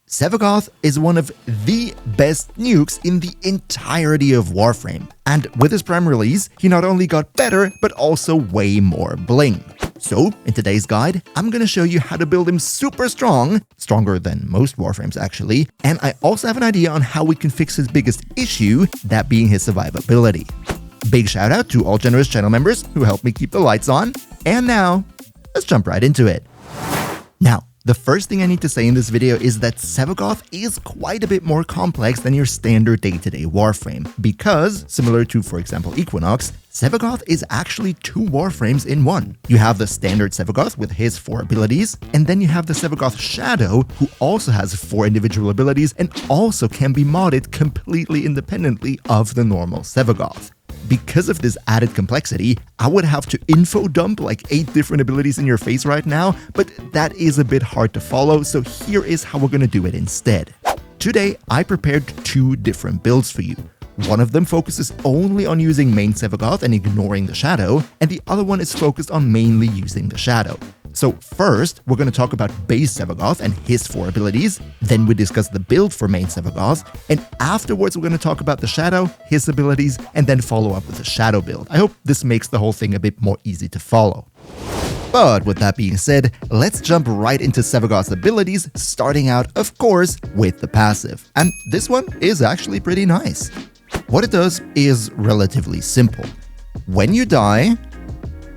Sevagoth is one of the best nukes in the entirety of Warframe, and with his Prime release, he not only got better, but also way more bling. So, in today's guide, I'm gonna show you how to build him super strong, stronger than most Warframes actually, and I also have an idea on how we can fix his biggest issue, that being his survivability. Big shout out to all generous channel members who helped me keep the lights on, and now, let's jump right into it. Now, the first thing I need to say in this video is that Sevagoth is quite a bit more complex than your standard day-to-day Warframe, because, similar to, for example, Equinox, Sevagoth is actually two Warframes in one. You have the standard Sevagoth with his 4 abilities, and then you have the Sevagoth Shadow, who also has 4 individual abilities and also can be modded completely independently of the normal Sevagoth. Because of this added complexity, I would have to info dump like 8 different abilities in your face right now, but that is a bit hard to follow, so here is how we're gonna do it instead. Today, I prepared 2 different builds for you. One of them focuses only on using main Sevagoth and ignoring the Shadow, and the other one is focused on mainly using the Shadow. So first, we're going to talk about base Sevagoth and his 4 abilities, then we discuss the build for main Sevagoth, and afterwards we're going to talk about the Shadow, his abilities, and then follow up with the Shadow build. I hope this makes the whole thing a bit more easy to follow. But with that being said, let's jump right into Sevagoth's abilities, starting out, of course, with the passive. And this one is actually pretty nice. What it does is relatively simple. When you die,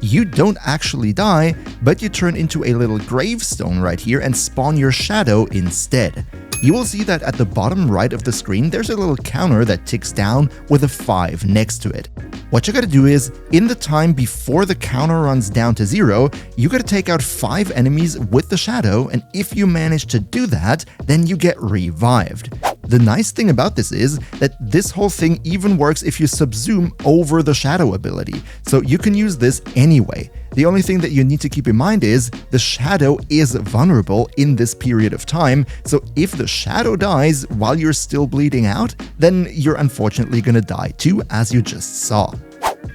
you don't actually die, but you turn into a little gravestone right here and spawn your shadow instead. You will see that at the bottom right of the screen, there's a little counter that ticks down with a 5 next to it. What you gotta do is, in the time before the counter runs down to 0, you gotta take out 5 enemies with the shadow, and if you manage to do that, then you get revived. The nice thing about this is that this whole thing even works if you subsume over the shadow ability, so you can use this anyway. The only thing that you need to keep in mind is the shadow is vulnerable in this period of time, so if the shadow dies while you're still bleeding out, then you're unfortunately gonna die too, as you just saw.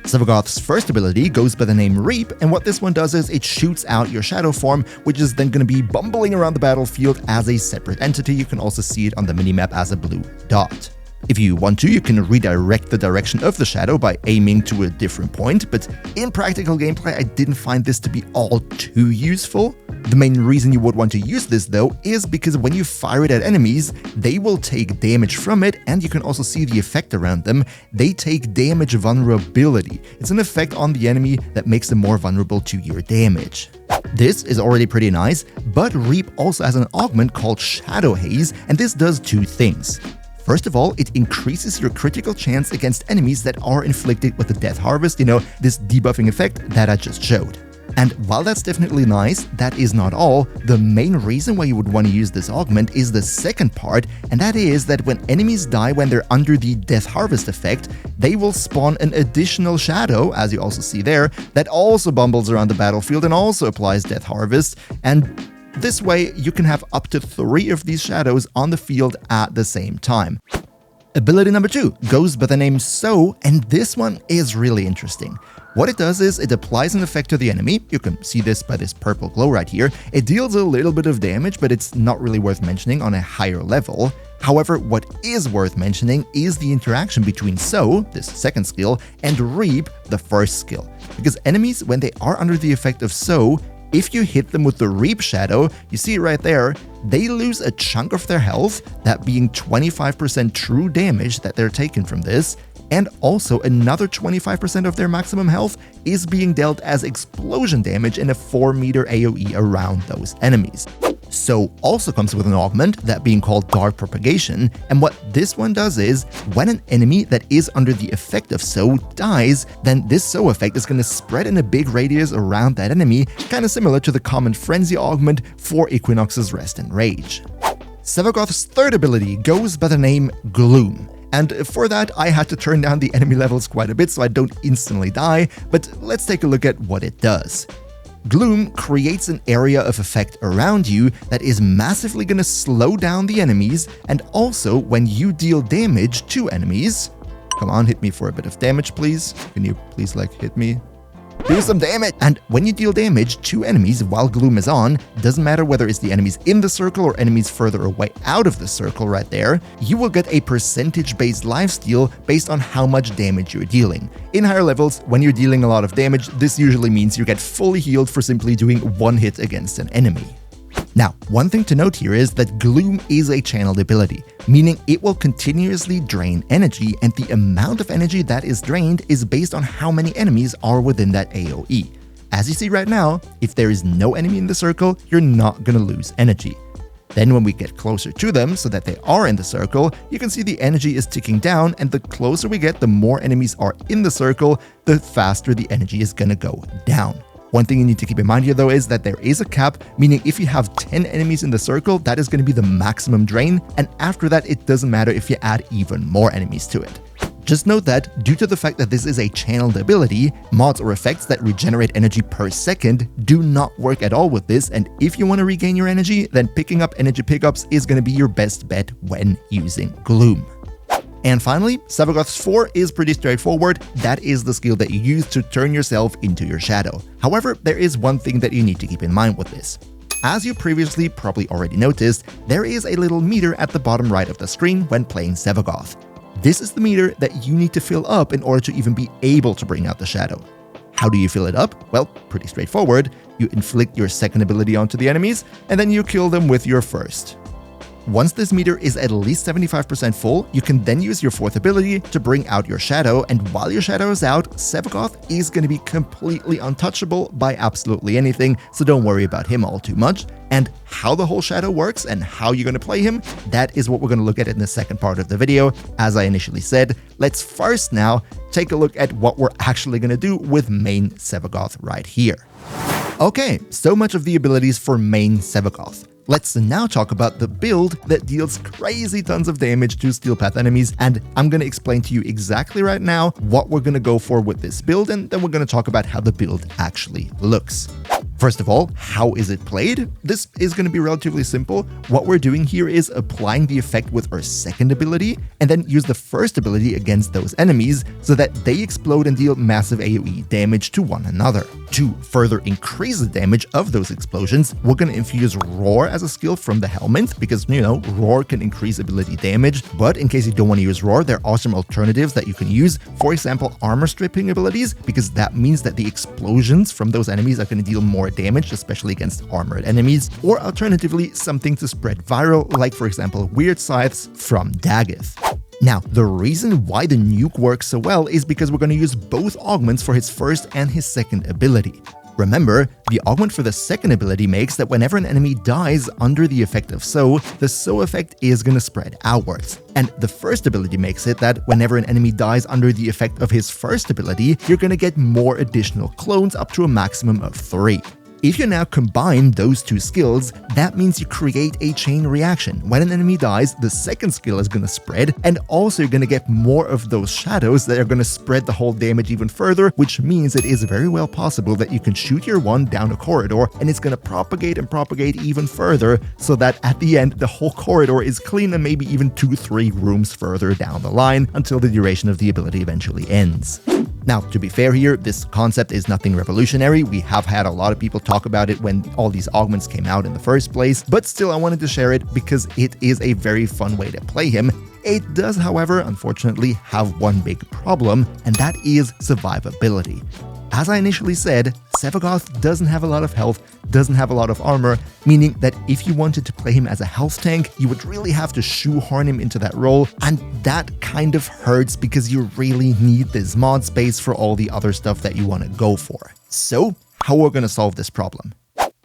Sevagoth's first ability goes by the name Reap, and what this one does is it shoots out your shadow form, which is then going to be bumbling around the battlefield as a separate entity. You can also see it on the minimap as a blue dot. If you want to, you can redirect the direction of the shadow by aiming to a different point, but in practical gameplay, I didn't find this to be all too useful. The main reason you would want to use this though is because when you fire it at enemies, they will take damage from it, and you can also see the effect around them. They take damage vulnerability. It's an effect on the enemy that makes them more vulnerable to your damage. This is already pretty nice, but Reap also has an augment called Shadow Haze, and this does 2 things. First of all, it increases your critical chance against enemies that are inflicted with the Death Harvest, this debuffing effect that I just showed. And while that's definitely nice, that is not all. The main reason why you would want to use this augment is the second part, and that is that when enemies die when they're under the Death Harvest effect, they will spawn an additional shadow, as you also see there, that also bumbles around the battlefield and also applies Death Harvest, and this way you can have up to 3 of these shadows on the field at the same time. Ability number 2 goes by the name So, and this one is really interesting. What it does is it applies an effect to the enemy. You can see this by this purple glow right here. It deals a little bit of damage, but it's not really worth mentioning on a higher level. However, what is worth mentioning is the interaction between So, this second skill, and Reap, the first skill. Because enemies, when they are under the effect of So, if you hit them with the Reap Shadow, you see it right there, they lose a chunk of their health, that being 25% true damage that they're taking from this, and also another 25% of their maximum health is being dealt as explosion damage in a 4-meter AoE around those enemies. So also comes with an augment, that being called Dark Propagation, and what this one does is, when an enemy that is under the effect of So dies, then this So effect is going to spread in a big radius around that enemy, kind of similar to the common Frenzy augment for Equinox's Rest and Rage. Sevagoth's third ability goes by the name Gloom. And for that, I had to turn down the enemy levels quite a bit so I don't instantly die, but let's take a look at what it does. Gloom creates an area of effect around you that is massively gonna slow down the enemies, and also when you deal damage to enemies... Come on, hit me for a bit of damage, please. Can you please, hit me? do some damage! And when you deal damage to enemies while Gloom is on, doesn't matter whether it's the enemies in the circle or enemies further away out of the circle right there, you will get a percentage-based lifesteal based on how much damage you're dealing. In higher levels, when you're dealing a lot of damage, this usually means you get fully healed for simply doing one hit against an enemy. Now, one thing to note here is that Gloom is a channeled ability, meaning it will continuously drain energy, and the amount of energy that is drained is based on how many enemies are within that AoE. As you see right now, if there is no enemy in the circle, you're not gonna lose energy. Then when we get closer to them so that they are in the circle, you can see the energy is ticking down, and the closer we get, the more enemies are in the circle, the faster the energy is gonna go down. One thing you need to keep in mind here though is that there is a cap, meaning if you have 10 enemies in the circle, that is going to be the maximum drain, and after that it doesn't matter if you add even more enemies to it. Just note that, due to the fact that this is a channeled ability, mods or effects that regenerate energy per second do not work at all with this, and if you want to regain your energy, then picking up energy pickups is going to be your best bet when using Gloom. And finally, Sevagoth's 4 is pretty straightforward. That is the skill that you use to turn yourself into your shadow. However, there is one thing that you need to keep in mind with this. As you previously probably already noticed, there is a little meter at the bottom right of the screen when playing Sevagoth. This is the meter that you need to fill up in order to even be able to bring out the shadow. How do you fill it up? Well, pretty straightforward. You inflict your second ability onto the enemies, and then you kill them with your first. Once this meter is at least 75% full, you can then use your fourth ability to bring out your shadow, and while your shadow is out, Sevagoth is going to be completely untouchable by absolutely anything, so don't worry about him all too much. And how the whole shadow works and how you're going to play him, that is what we're going to look at in the second part of the video. As I initially said, let's first now take a look at what we're actually going to do with main Sevagoth right here. Okay, so much of the abilities for main Sevagoth. Let's now talk about the build that deals crazy tons of damage to Steel Path enemies, and I'm going to explain to you exactly right now what we're going to go for with this build, and then we're going to talk about how the build actually looks. First of all, how is it played? This is going to be relatively simple. What we're doing here is applying the effect with our second ability, and then use the first ability against those enemies so that they explode and deal massive AoE damage to one another. To further increase the damage of those explosions, we're going to infuse Roar as a skill from the helmet, because, you know, Roar can increase ability damage, but in case you don't want to use Roar, there are some alternatives that you can use. For example, armor stripping abilities, because that means that the explosions from those enemies are going to deal more damage, especially against armored enemies, or alternatively, something to spread viral, like for example, Weird Scythes from Daggith. Now, the reason why the nuke works so well is because we're going to use both augments for his first and his second ability. Remember, the augment for the second ability makes that whenever an enemy dies under the effect of So, the So effect is going to spread outwards. And the first ability makes it that whenever an enemy dies under the effect of his first ability, you're going to get more additional clones up to a maximum of 3. If you now combine those two skills, that means you create a chain reaction. When an enemy dies, the second skill is going to spread, and also you're going to get more of those shadows that are going to spread the whole damage even further, which means it is very well possible that you can shoot your one down a corridor, and it's going to propagate and propagate even further, so that at the end, the whole corridor is clean and maybe even 2-3 rooms further down the line until the duration of the ability eventually ends. Now, to be fair here, this concept is nothing revolutionary. We have had a lot of people talk about it when all these augments came out in the first place, but still I wanted to share it because it is a very fun way to play him. It does, however, unfortunately have one big problem, and that is survivability. As I initially said, Sevagoth doesn't have a lot of health, doesn't have a lot of armor, meaning that if you wanted to play him as a health tank, you would really have to shoehorn him into that role, and that kind of hurts because you really need this mod space for all the other stuff that you want to go for. So, how are we going to solve this problem?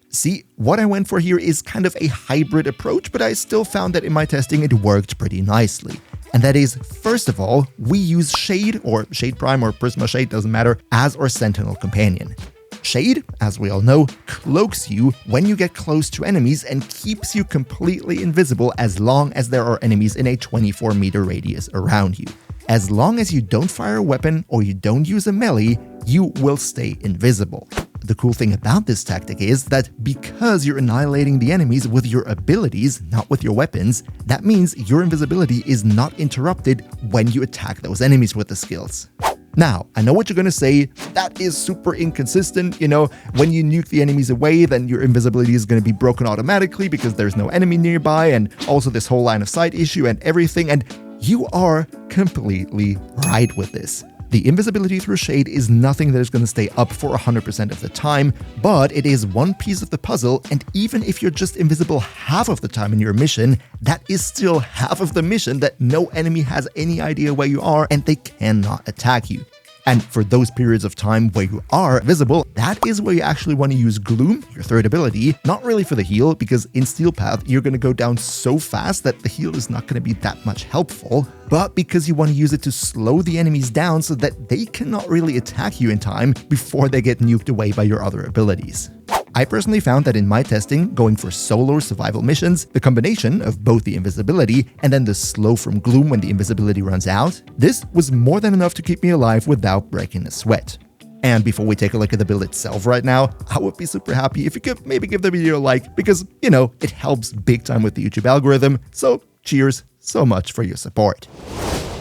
See, what I went for here is kind of a hybrid approach, but I still found that in my testing it worked pretty nicely. And that is, first of all, we use Shade, or Shade Prime, or Prisma Shade, doesn't matter, as our Sentinel companion. Shade, as we all know, cloaks you when you get close to enemies and keeps you completely invisible as long as there are enemies in a 24-meter radius around you. As long as you don't fire a weapon or you don't use a melee, you will stay invisible. The cool thing about this tactic is that because you're annihilating the enemies with your abilities, not with your weapons, that means your invisibility is not interrupted when you attack those enemies with the skills. Now, I know what you're gonna say, that is super inconsistent, you know, when you nuke the enemies away, then your invisibility is gonna be broken automatically because there's no enemy nearby, and also this whole line of sight issue and everything, and you are completely right with this. The invisibility through shade is nothing that is going to stay up for 100% of the time, but it is one piece of the puzzle, and even if you're just invisible half of the time in your mission, that is still half of the mission that no enemy has any idea where you are and they cannot attack you. And for those periods of time where you are visible, that is where you actually want to use Gloom, your third ability, not really for the heal, because in Steel Path, you're going to go down so fast that the heal is not going to be that much helpful, but because you want to use it to slow the enemies down so that they cannot really attack you in time before they get nuked away by your other abilities. I personally found that in my testing, going for solo survival missions, the combination of both the invisibility and then the slow from Gloom when the invisibility runs out, this was more than enough to keep me alive without breaking a sweat. And before we take a look at the build itself right now, I would be super happy if you could maybe give the video a like, because, you know, it helps big time with the YouTube algorithm, so cheers so much for your support.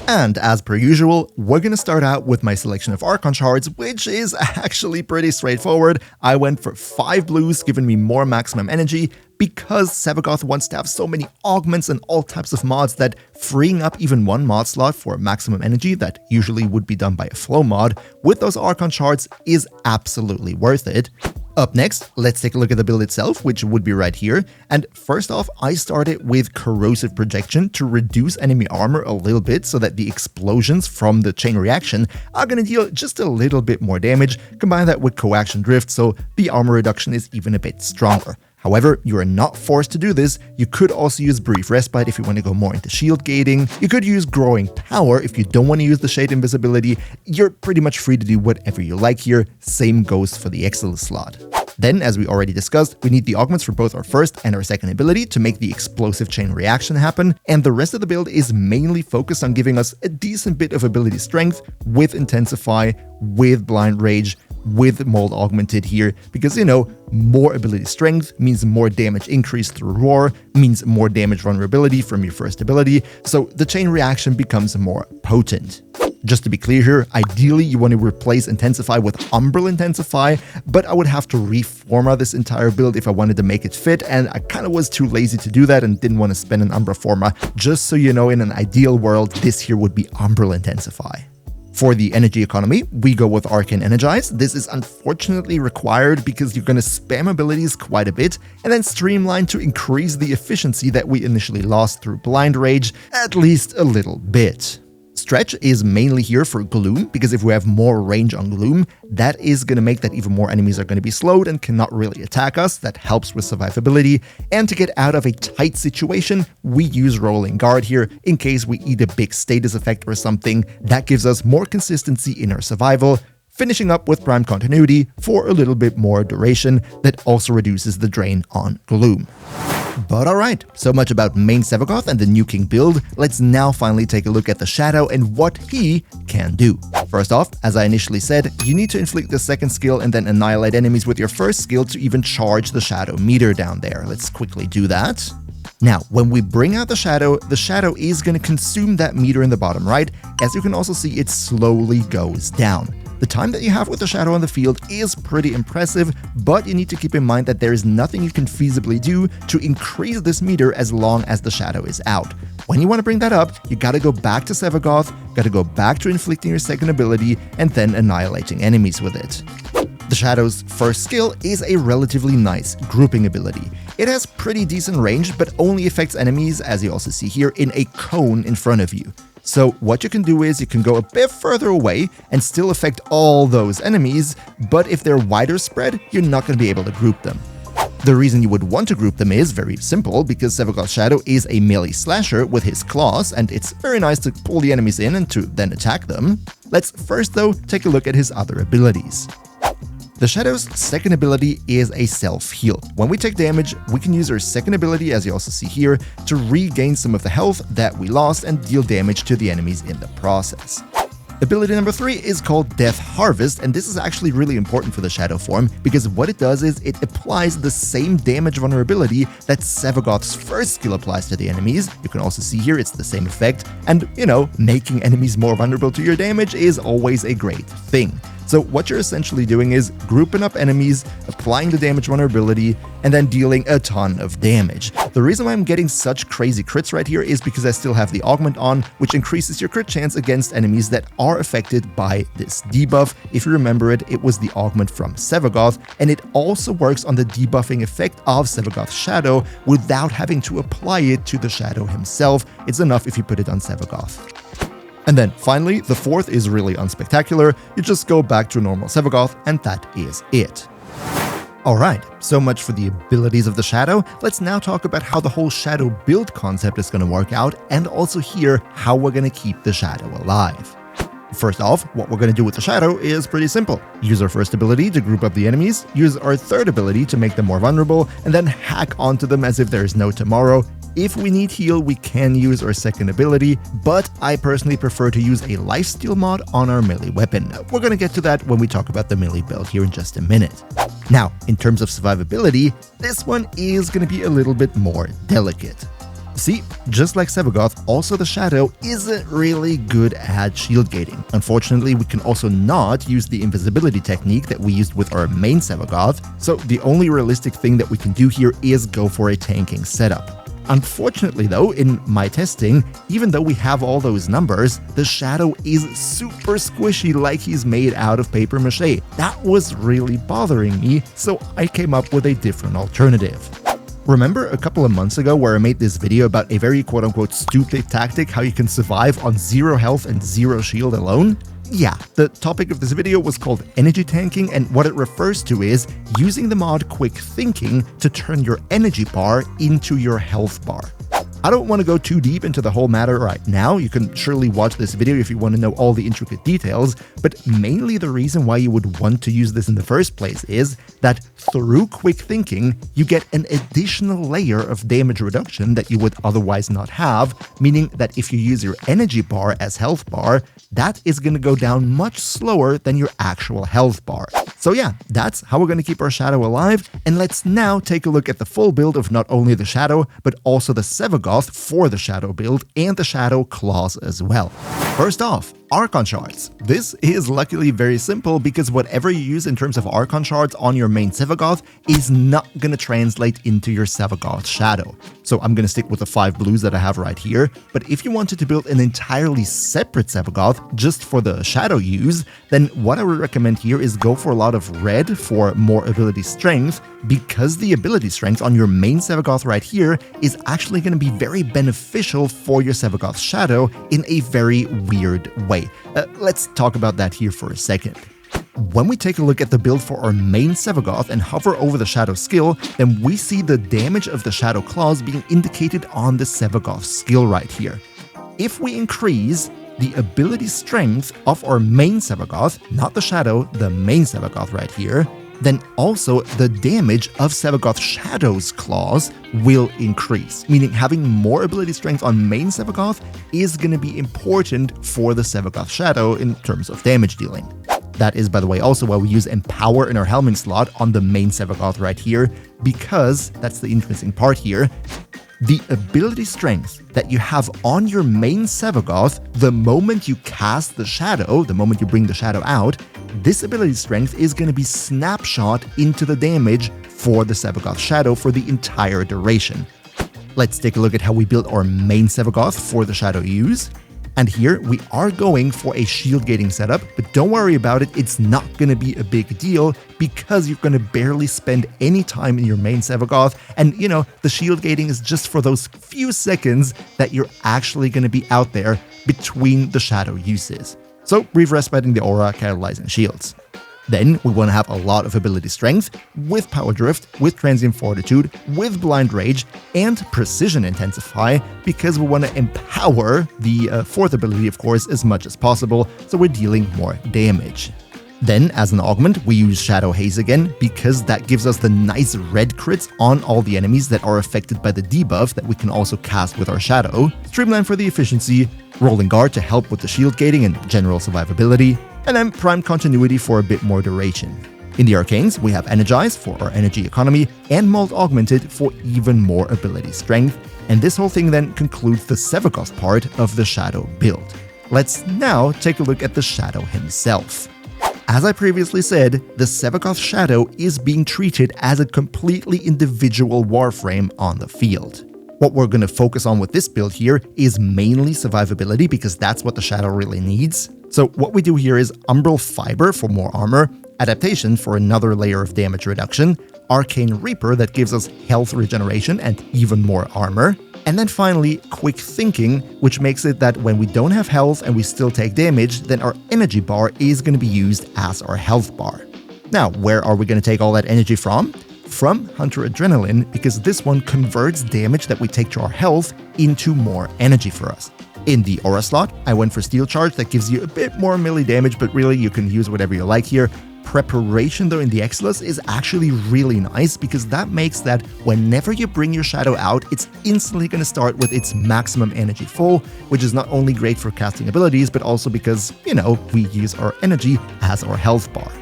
And as per usual, we're gonna start out with my selection of Archon shards, which is actually pretty straightforward. I went for 5 blues, giving me more maximum energy, because Sevagoth wants to have so many augments and all types of mods that freeing up even one mod slot for maximum energy that usually would be done by a flow mod with those Archon shards is absolutely worth it. Up next, let's take a look at the build itself, which would be right here. And first off, I started with Corrosive Projection to reduce enemy armor a little bit so that the explosions from the chain reaction are going to deal just a little bit more damage. Combine that with Coaction Drift, so the armor reduction is even a bit stronger. However, you are not forced to do this. You could also use Brief Respite if you want to go more into shield gating. You could use Growing Power if you don't want to use the shade invisibility. You're pretty much free to do whatever you like here. Same goes for the Exalted slot. Then, as we already discussed, we need the augments for both our first and our second ability to make the explosive chain reaction happen, and the rest of the build is mainly focused on giving us a decent bit of ability strength with Intensify, with Blind Rage, with Mold Augmented here, because, you know, more ability strength means more damage increase through Roar, means more damage vulnerability from your first ability, so the chain reaction becomes more potent. Just to be clear here, ideally you want to replace Intensify with Umbral Intensify, but I would have to reformat this entire build if I wanted to make it fit, and I kind of was too lazy to do that and didn't want to spend an Umbra forma. Just so you know, in an ideal world, this here would be Umbral Intensify. For the energy economy, we go with Arcane Energize. This is unfortunately required because you're going to spam abilities quite a bit, and then Streamline to increase the efficiency that we initially lost through Blind Rage, at least a little bit. Stretch is mainly here for Gloom, because if we have more range on Gloom, that is going to make that even more enemies are going to be slowed and cannot really attack us. That helps with survivability. And to get out of a tight situation, we use Rolling Guard here in case we eat a big status effect or something. That gives us more consistency in our survival. Finishing up with Prime Continuity for a little bit more duration that also reduces the drain on Gloom. But alright, so much about main Sevagoth and the nuking build. Let's now finally take a look at the Shadow and what he can do. First off, as I initially said, you need to inflict the second skill and then annihilate enemies with your first skill to even charge the Shadow meter down there. Let's quickly do that. Now, when we bring out the Shadow is going to consume that meter in the bottom right. As you can also see, it slowly goes down. The time that you have with the Shadow on the field is pretty impressive, but you need to keep in mind that there is nothing you can feasibly do to increase this meter as long as the Shadow is out. When you want to bring that up, you gotta go back to Sevagoth, gotta go back to inflicting your second ability, and then annihilating enemies with it. The Shadow's first skill is a relatively nice grouping ability. It has pretty decent range, but only affects enemies, as you also see here, in a cone in front of you. So what you can do is you can go a bit further away and still affect all those enemies, but if they're wider spread, you're not going to be able to group them. The reason you would want to group them is very simple, because Sevagoth Shadow is a melee slasher with his claws, and it's very nice to pull the enemies in and to then attack them. Let's first though take a look at his other abilities. The Shadow's second ability is a self-heal. When we take damage, we can use our second ability, as you also see here, to regain some of the health that we lost and deal damage to the enemies in the process. Ability number 3 is called Death Harvest, and this is actually really important for the Shadow form because what it does is it applies the same damage vulnerability that Sevagoth's first skill applies to the enemies. You can also see here it's the same effect, and making enemies more vulnerable to your damage is always a great thing. So what you're essentially doing is grouping up enemies, applying the damage vulnerability, and then dealing a ton of damage. The reason why I'm getting such crazy crits right here is because I still have the augment on, which increases your crit chance against enemies that are affected by this debuff. If you remember it, it was the augment from Sevagoth, and it also works on the debuffing effect of Sevagoth's Shadow without having to apply it to the Shadow himself. It's enough if you put it on Sevagoth. And then finally, the 4th is really unspectacular. You just go back to normal Sevagoth, and that is it. Alright, so much for the abilities of the Shadow. Let's now talk about how the whole Shadow build concept is going to work out, and also hear how we're going to keep the Shadow alive. First off, what we're going to do with the Shadow is pretty simple. Use our first ability to group up the enemies, use our third ability to make them more vulnerable, and then hack onto them as if there is no tomorrow. If we need heal, we can use our second ability, but I personally prefer to use a lifesteal mod on our melee weapon. We're going to get to that when we talk about the melee build here in just a minute. Now, in terms of survivability, this one is going to be a little bit more delicate. See, just like Sevagoth, also the Shadow isn't really good at shield gating. Unfortunately, we can also not use the invisibility technique that we used with our main Sevagoth, so the only realistic thing that we can do here is go for a tanking setup. Unfortunately though, in my testing, even though we have all those numbers, the Shadow is super squishy like he's made out of paper mache. That was really bothering me, so I came up with a different alternative. Remember a couple of months ago where I made this video about a very quote-unquote stupid tactic, how you can survive on 0 health and 0 shield alone? Yeah, the topic of this video was called energy tanking, and what it refers to is using the mod Quick Thinking to turn your energy bar into your health bar. I don't want to go too deep into the whole matter right now. You can surely watch this video if you want to know all the intricate details, but mainly the reason why you would want to use this in the first place is that through Quick Thinking, you get an additional layer of damage reduction that you would otherwise not have, meaning that if you use your energy bar as health bar, that is going to go down much slower than your actual health bar. So yeah, that's how we're going to keep our Shadow alive, and let's now take a look at the full build of not only the Shadow, but also the Sevagoth for the Shadow build and the Shadow claws as well. First off, Archon shards. This is luckily very simple because whatever you use in terms of Archon shards on your main Sevagoth is not going to translate into your Sevagoth Shadow. So I'm going to stick with the 5 blues that I have right here, but if you wanted to build an entirely separate Sevagoth just for the Shadow use, then what I would recommend here is go for a lot of red for more ability strength, because the ability strength on your main Sevagoth right here is actually going to be very beneficial for your Sevagoth Shadow in a very weird way. Let's talk about that here for a second. When we take a look at the build for our main Sevagoth and hover over the Shadow skill, then we see the damage of the Shadow claws being indicated on the Sevagoth skill right here. If we increase the ability strength of our main Sevagoth, not the Shadow, the main Sevagoth right here, then also the damage of Sevagoth Shadow's claws will increase, meaning having more ability strength on main Sevagoth is going to be important for the Sevagoth Shadow in terms of damage dealing. That is, by the way, also why we use Empower in our helming slot on the main Sevagoth right here, because that's the interesting part here. The ability strength that you have on your main Sevagoth, the moment you cast the Shadow, the moment you bring the Shadow out, this ability strength is going to be snapshot into the damage for the Sevagoth Shadow for the entire duration. Let's take a look at how we built our main Sevagoth for the Shadow use. And here we are going for a shield gating setup, but don't worry about it, it's not going to be a big deal because you're going to barely spend any time in your main Sevagoth, and the shield gating is just for those few seconds that you're actually going to be out there between the Shadow uses. So brief respiting the aura, catalyzing shields. Then we want to have a lot of ability strength, with Power Drift, with Transient Fortitude, with Blind Rage, and Precision Intensify, because we want to empower the 4th ability, of course, as much as possible, so we're dealing more damage. Then, as an augment, we use Shadow Haze again, because that gives us the nice red crits on all the enemies that are affected by the debuff that we can also cast with our Shadow. Streamline for the efficiency, Rolling Guard to help with the shield gating and general survivability, and then Prime Continuity for a bit more duration. In the Arcanes, we have Energize for our energy economy and Mold Augmented for even more ability strength, and this whole thing then concludes the Sevagoth part of the Shadow build. Let's now take a look at the Shadow himself. As I previously said, the Sevagoth Shadow is being treated as a completely individual Warframe on the field. What we're going to focus on with this build here is mainly survivability because that's what the Shadow really needs. So what we do here is Umbral Fiber for more armor, Adaptation for another layer of damage reduction, Arcane Reaper that gives us health regeneration and even more armor, and then finally Quick Thinking, which makes it that when we don't have health and we still take damage, then our energy bar is going to be used as our health bar. Now, where are we going to take all that energy from? From Hunter Adrenaline, because this one converts damage that we take to our health into more energy for us. In the Aura slot, I went for Steel Charge that gives you a bit more melee damage, but really you can use whatever you like here. Preparation though in the Exilus is actually really nice because that makes that whenever you bring your Shadow out, it's instantly going to start with its maximum energy full, which is not only great for casting abilities, but also because, we use our energy as our health bar.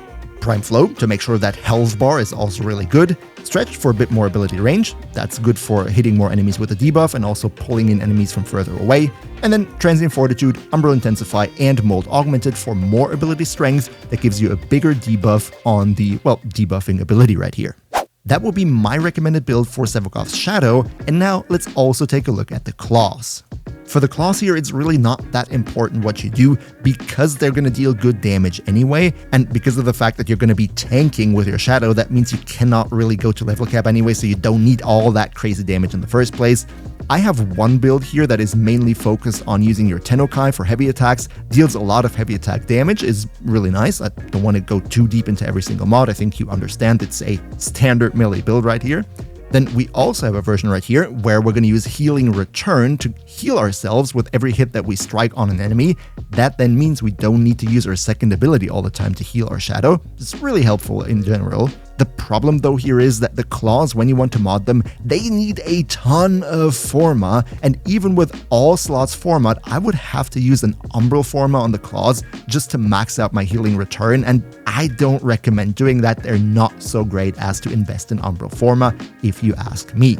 Prime Flow to make sure that health bar is also really good. Stretch for a bit more ability range. That's good for hitting more enemies with a debuff and also pulling in enemies from further away. And then Transient Fortitude, Umbral Intensify, and Mold Augmented for more ability strength that gives you a bigger debuff on the, debuffing ability right here. That will be my recommended build for Sevagoth's Shadow, and now let's also take a look at the claws. For the claws here, it's really not that important what you do because they're going to deal good damage anyway, and because of the fact that you're going to be tanking with your Shadow, that means you cannot really go to level cap anyway, so you don't need all that crazy damage in the first place. I have one build here that is mainly focused on using your Tennokai for heavy attacks, deals a lot of heavy attack damage, is really nice. I don't want to go too deep into every single mod, I think you understand it's a standard melee build right here. Then we also have a version right here where we're going to use Healing Return to heal ourselves with every hit that we strike on an enemy. That then means we don't need to use our second ability all the time to heal our Shadow. It's really helpful in general. The problem though here is that the claws, when you want to mod them, they need a ton of Forma, and even with all slots format, I would have to use an Umbral Forma on the claws just to max out my Healing Return, and I don't recommend doing that. They're not so great as to invest in Umbral Forma, if you ask me.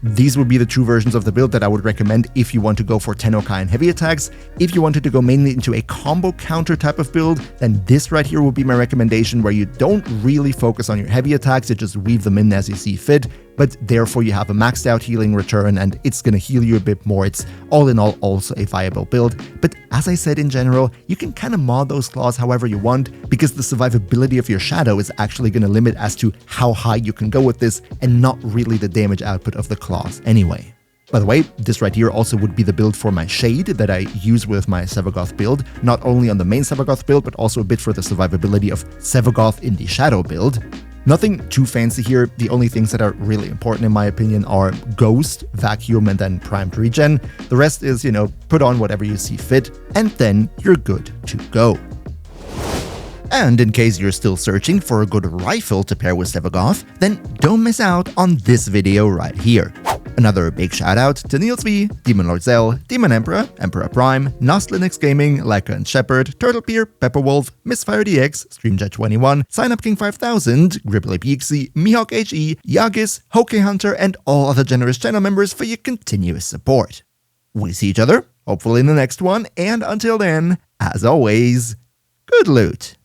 These would be the two versions of the build that I would recommend if you want to go for Tennokai and heavy attacks. If you wanted to go mainly into a combo counter type of build, then this right here would be my recommendation, where you don't really focus on your heavy attacks, you just weave them in as you see fit, but therefore you have a maxed out Healing Return and it's going to heal you a bit more. It's all in all also a viable build, but as I said in general, you can kind of mod those claws however you want because the survivability of your Shadow is actually going to limit as to how high you can go with this and not really the damage output of the claws anyway. By the way, this right here also would be the build for my Shade that I use with my Sevagoth build, not only on the main Sevagoth build, but also a bit for the survivability of Sevagoth in the Shadow build. Nothing too fancy here. The only things that are really important in my opinion are Ghost, Vacuum, and then Primed Regen. The rest is, put on whatever you see fit, and then you're good to go. And in case you're still searching for a good rifle to pair with Sevagoth, then don't miss out on this video right here. Another big shout out to Niels V, Demon Lord Zell, Demon Emperor, Emperor Prime, Nost Linux Gaming, Leica and Shepherd, Turtlepeer, Pepperwolf, Misfire DX, StreamJet21, SignUpKing 5000, Gribbly Pixie, Mihawk HE, Yagis, Hoke Hunter, and all other generous channel members for your continuous support. We see each other, hopefully in the next one, and until then, as always, good loot.